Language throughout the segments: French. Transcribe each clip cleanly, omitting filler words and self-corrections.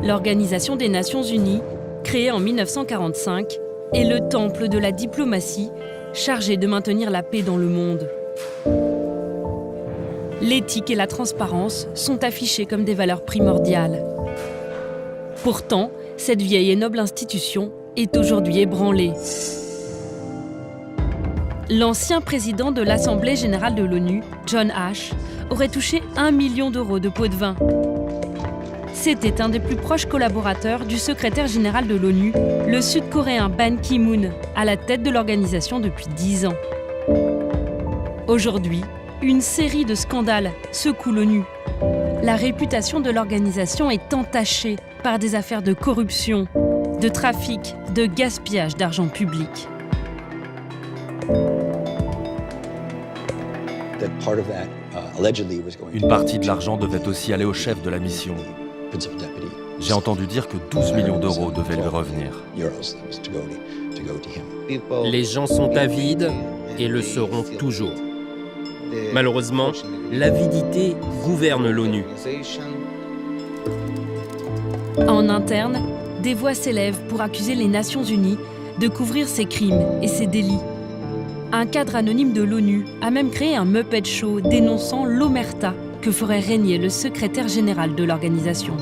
L'Organisation des Nations Unies, créée en 1945, est le temple de la diplomatie, chargé de maintenir la paix dans le monde. L'éthique et la transparence sont affichées comme des valeurs primordiales. Pourtant, cette vieille et noble institution est aujourd'hui ébranlée. L'ancien président de l'Assemblée générale de l'ONU, John Ash, aurait touché 1 million d'euros de pots de vin. C'était un des plus proches collaborateurs du secrétaire général de l'ONU, le Sud-Coréen Ban Ki-moon, à la tête de l'organisation depuis 10 ans. Aujourd'hui, une série de scandales secoue l'ONU. La réputation de l'organisation est entachée par des affaires de corruption, de trafic, de gaspillage d'argent public. Une partie de l'argent devait aussi aller au chef de la mission. J'ai entendu dire que 12 millions d'euros devaient lui revenir. Les gens sont avides et le seront toujours. Malheureusement, l'avidité gouverne l'ONU. En interne, des voix s'élèvent pour accuser les Nations Unies de couvrir ces crimes et ces délits. Un cadre anonyme de l'ONU a même créé un Muppet Show dénonçant l'omerta que ferait régner le secrétaire général de l'organisation.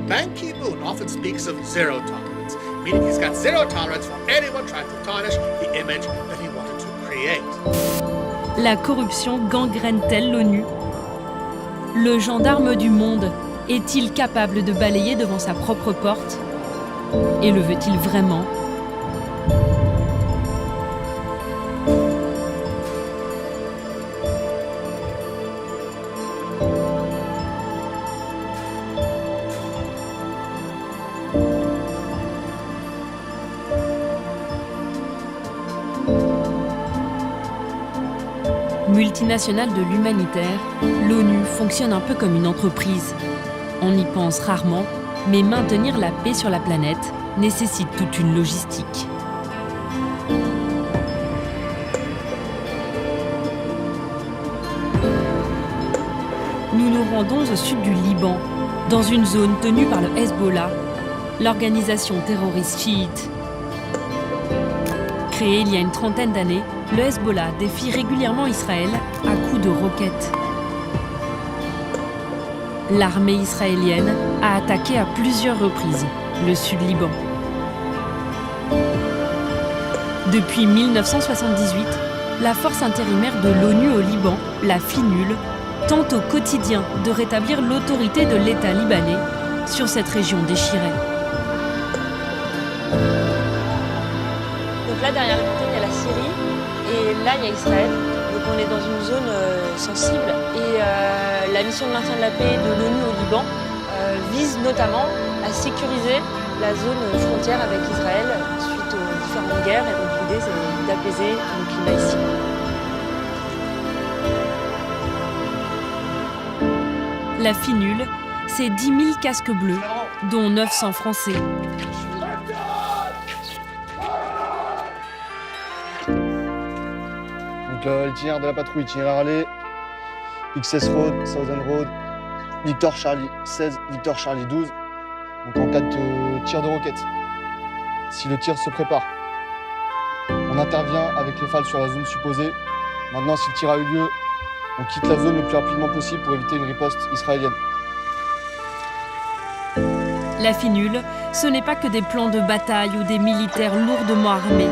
Ban Ki-moon often speaks of zero tolerance, meaning he's got zero tolerance for anyone trying to tarnish the image that he wanted to create. La corruption gangrène-t-elle l'ONU ? Le gendarme du monde est-il capable de balayer devant sa propre porte ? Et le veut-il vraiment ? Multinationale de l'humanitaire, l'ONU fonctionne un peu comme une entreprise. On y pense rarement, mais maintenir la paix sur la planète nécessite toute une logistique. Nous nous rendons au sud du Liban, dans une zone tenue par le Hezbollah, l'organisation terroriste chiite. Créée il y a une trentaine d'années, le Hezbollah défie régulièrement Israël à coups de roquettes. L'armée israélienne a attaqué à plusieurs reprises le Sud-Liban. Depuis 1978, la force intérimaire de l'ONU au Liban, la FINUL, tente au quotidien de rétablir l'autorité de l'État libanais sur cette région déchirée. Donc là, derrière les montagnes, il y a la Syrie et là, il y a Israël. Donc on est dans une zone sensible et la mission de maintien de la paix de l'ONU au Liban vise notamment à sécuriser la zone frontière avec Israël suite aux différentes guerres. Et donc l'idée, c'est d'apaiser le climat ici. La FINUL, c'est 10 000 casques bleus, dont 900 français. Donc l'itinéraire de la patrouille, itinéraire aller, XS Road, Southern Road, Victor Charlie 16, Victor Charlie 12. Donc en cas de tir de roquette, si le tir se prépare, on intervient avec les FAL sur la zone supposée. Maintenant, si le tir a eu lieu, on quitte la zone le plus rapidement possible pour éviter une riposte israélienne. La FINUL, ce n'est pas que des plans de bataille ou des militaires lourdement armés.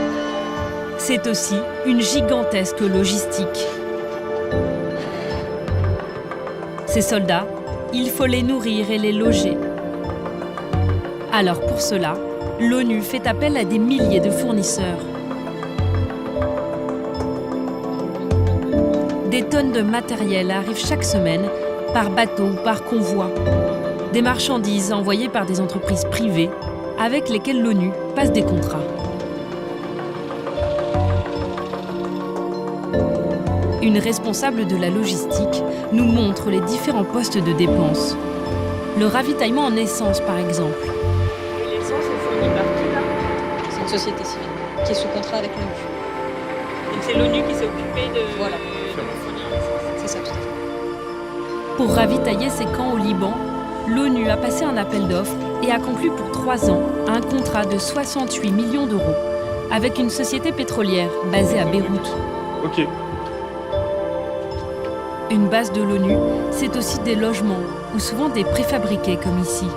C'est aussi une gigantesque logistique. Ces soldats, il faut les nourrir et les loger. Alors pour cela, l'ONU fait appel à des milliers de fournisseurs. Des tonnes de matériel arrivent chaque semaine, par bateau ou par convoi. Des marchandises envoyées par des entreprises privées avec lesquelles l'ONU passe des contrats. Une responsable de la logistique nous montre les différents postes de dépenses. Le ravitaillement en essence, par exemple. L'essence est fournie par qui là ? C'est une société civile qui est sous contrat avec l'ONU. Donc c'est l'ONU qui s'est occupée de Voilà. fournir l'essence. C'est ça tout à fait. Pour ravitailler ces camps au Liban, l'ONU a passé un appel d'offres et a conclu pour 3 ans un contrat de 68 millions d'euros avec une société pétrolière basée à Beyrouth. Ok. Une base de l'ONU, c'est aussi des logements ou souvent des préfabriqués comme ici.